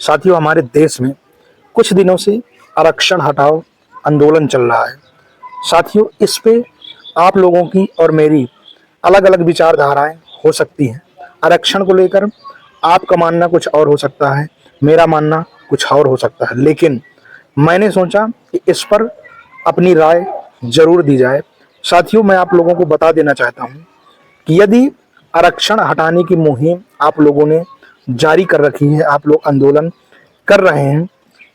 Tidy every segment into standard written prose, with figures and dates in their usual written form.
साथियों, हमारे देश में कुछ दिनों से आरक्षण हटाओ आंदोलन चल रहा है। साथियों, इस पे आप लोगों की और मेरी अलग अलग विचारधाराएं हो सकती हैं। आरक्षण को लेकर आपका मानना कुछ और हो सकता है, मेरा मानना कुछ और हो सकता है, लेकिन मैंने सोचा कि इस पर अपनी राय जरूर दी जाए। साथियों, मैं आप लोगों को बता देना चाहता हूं कि यदि आरक्षण हटाने की मुहिम आप लोगों ने जारी कर रखी है, आप लोग आंदोलन कर रहे हैं,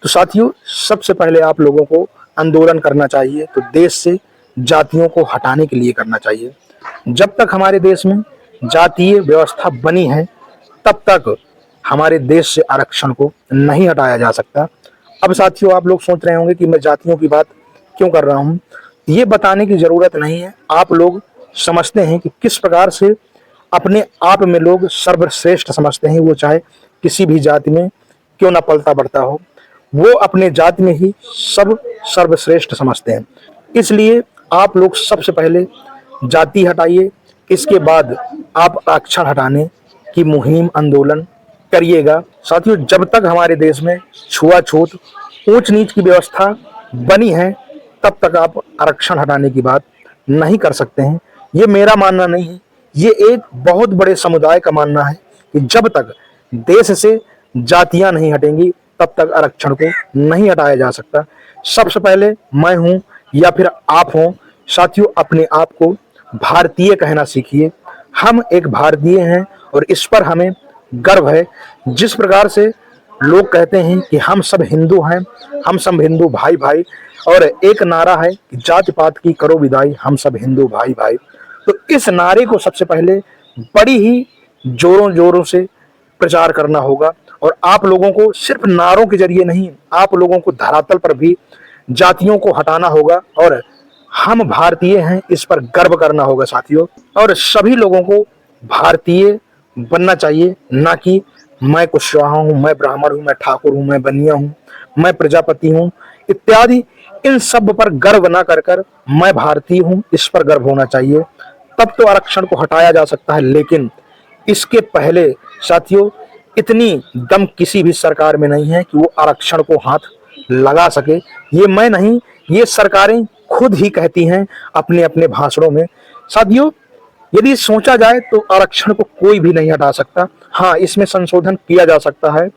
तो साथियों सबसे पहले आप लोगों को आंदोलन करना चाहिए तो देश से जातियों को हटाने के लिए करना चाहिए। जब तक हमारे देश में जातीय व्यवस्था बनी है, तब तक हमारे देश से आरक्षण को नहीं हटाया जा सकता। अब साथियों, आप लोग सोच रहे होंगे कि मैं जातियों की बात क्यों कर रहा हूं। ये बताने की जरूरत नहीं है। आप लोग समझते हैं कि किस प्रकार से अपने आप में लोग सर्वश्रेष्ठ समझते हैं, वो चाहे किसी भी जाति में क्यों ना पलता बढ़ता हो, वो अपने जाति में ही सब सर्वश्रेष्ठ समझते हैं। इसलिए आप लोग सबसे पहले जाति हटाइए, इसके बाद आप आरक्षण हटाने की मुहिम आंदोलन करिएगा। साथियों, जब तक हमारे देश में छुआछूत ऊंच नीच की व्यवस्था बनी है, तब तक आप आरक्षण हटाने की बात नहीं कर सकते हैं। ये मेरा मानना नहीं है, ये एक बहुत बड़े समुदाय का मानना है कि जब तक देश से जातियां नहीं हटेंगी, तब तक आरक्षण को नहीं हटाया जा सकता। सबसे पहले मैं हूं या फिर आप हों, साथियों अपने आप को भारतीय कहना सीखिए। हम एक भारतीय हैं और इस पर हमें गर्व है। जिस प्रकार से लोग कहते हैं कि हम सब हिंदू हैं, हम सब हिंदू भाई भाई, और एक नारा है कि जाति पात की करो विदाई, हम सब हिंदू भाई भाई। तो इस नारे को सबसे पहले बड़ी ही जोरों जोरों से प्रचार करना होगा, और आप लोगों को सिर्फ नारों के जरिए नहीं, आप लोगों को धरातल पर भी जातियों को हटाना होगा और हम भारतीय हैं इस पर गर्व करना होगा साथियों। और सभी लोगों को भारतीय बनना चाहिए, ना कि मैं कुशवाहा हूं, मैं ब्राह्मण हूं, मैं ठाकुर हूं, मैं बनिया हूं, मैं प्रजापति हूं इत्यादि। इन सब पर गर्व ना कर कर मैं भारतीय हूं, इस पर गर्व होना चाहिए। तब तो आरक्षण को हटाया जा सकता है, लेकिन इसके पहले साथियों इतनी दम किसी भी सरकार में नहीं है कि वो आरक्षण को हाथ लगा सके। ये मैं नहीं, ये सरकारें खुद ही कहती हैं अपने अपने भाषणों में। साथियों, यदि सोचा जाए तो आरक्षण को कोई भी नहीं हटा सकता। हाँ, इसमें संशोधन किया जा सकता है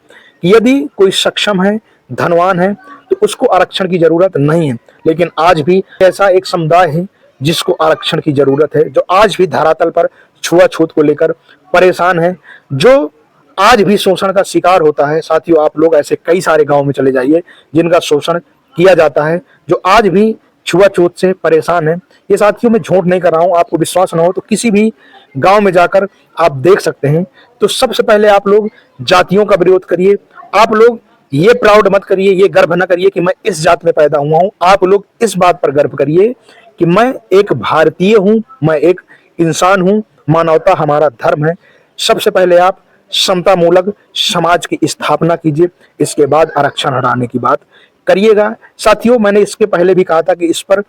कि यदि कोई सक्षम है, धनवान है, तो उसको आरक्षण की जरूरत नहीं है। लेकिन आज भी ऐसा एक समुदाय है जिसको आरक्षण की जरूरत है, जो आज भी धरातल पर छुआछूत को लेकर परेशान है, जो आज भी शोषण का शिकार होता है। साथियों, आप लोग ऐसे कई सारे गांव में चले जाइए जिनका शोषण किया जाता है, जो आज भी छुआछूत से परेशान है। ये साथियों मैं झूठ नहीं कर रहा हूं, आपको विश्वास ना हो तो किसी भी गांव में जाकर आप देख सकते हैं। तो सबसे पहले आप लोग जातियों का विरोध करिए। आप लोग ये प्राउड मत करिए, ये गर्व ना करिए कि मैं इस जात में पैदा हुआ हूं। आप लोग इस बात पर गर्व करिए कि मैं एक भारतीय हूं, मैं एक इंसान हूं, मानवता हमारा धर्म है। सबसे पहले आप समता मूलक समाज की स्थापना कीजिए, इसके बाद आरक्षण हटाने की बात करिएगा। साथियों, मैंने इसके पहले भी कहा था कि इस पर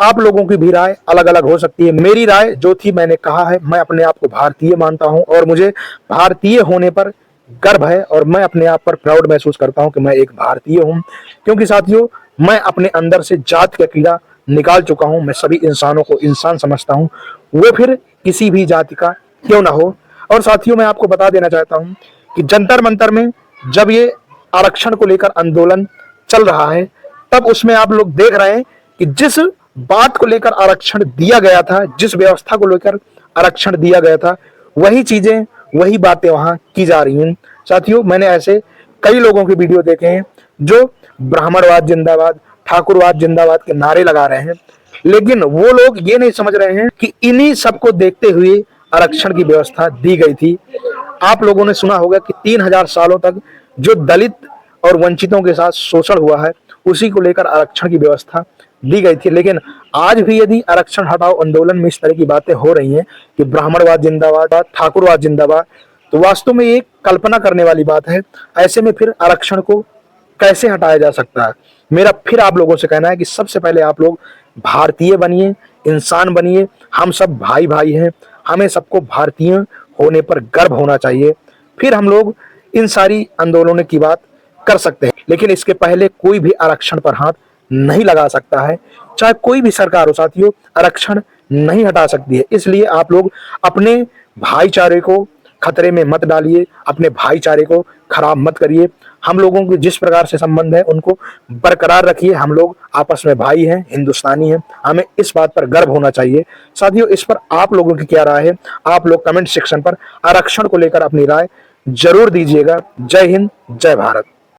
आप लोगों की भी राय अलग अलग हो सकती है। मेरी राय जो थी, मैंने कहा है, मैं अपने आप को भारतीय मानता हूं और मुझे भारतीय होने पर गर्व है, और मैं अपने आप पर प्राउड महसूस करता हूं कि मैं एक भारतीय हूं। क्योंकि साथियों, मैं अपने अंदर से जात का कीड़ा निकाल चुका हूं। मैं सभी इंसानों को इंसान समझता हूं, वो फिर किसी भी जाति का क्यों ना हो। और साथियों, मैं आपको बता देना चाहता हूं कि जंतर मंतर में जब ये आरक्षण को लेकर आंदोलन चल रहा है, तब उसमें आप लोग देख रहे हैं कि जिस बात को लेकर आरक्षण दिया गया था, जिस व्यवस्था को लेकर आरक्षण दिया गया था, वही चीजें, वही बातें वहां की जा रही हैं। साथियों, मैंने ऐसे कई लोगों के वीडियो देखे हैं जो ब्राह्मणवाद जिंदाबाद, ठाकुरवाद जिंदाबाद के नारे लगा रहे हैं, लेकिन वो लोग ये नहीं समझ रहे हैं कि इन्हीं सबको देखते हुए आरक्षण की व्यवस्था दी गई थी। आप लोगों ने सुना होगा कि 3000 सालों तक जो दलित और वंचितों के साथ शोषण हुआ है, उसी को लेकर आरक्षण की व्यवस्था दी गई थी। लेकिन आज भी यदि आरक्षण हटाओ आंदोलन में इस तरह की बातें हो रही हैं कि ब्राह्मणवाद जिंदाबाद, ठाकुरवाद जिंदाबाद, तो वास्तव में ये कल्पना करने वाली बात है। ऐसे में फिर आरक्षण को कैसे हटाया जा सकता है? मेरा फिर आप लोगों से कहना है कि सबसे पहले आप लोग भारतीय बनिए, इंसान बनिए। हम सब भाई भाई हैं, हमें सबको भारतीय होने पर गर्व होना चाहिए। फिर हम लोग इन सारी आंदोलनों की बात कर सकते हैं, लेकिन इसके पहले कोई भी आरक्षण पर हाथ नहीं लगा सकता है। चाहे कोई भी सरकार हो साथियों, आरक्षण नहीं हटा सकती है। इसलिए आप लोग अपने भाईचारे को खतरे में मत डालिए, अपने भाईचारे को खराब मत करिए। हम लोगों के जिस प्रकार से संबंध है उनको बरकरार रखिए। हम लोग आपस में भाई हैं, हिंदुस्तानी हैं, हमें इस बात पर गर्व होना चाहिए। साथियों, इस पर आप लोगों की क्या राय है? आप लोग कमेंट सेक्शन पर आरक्षण को लेकर अपनी राय जरूर दीजिएगा। जय हिंद, जय भारत।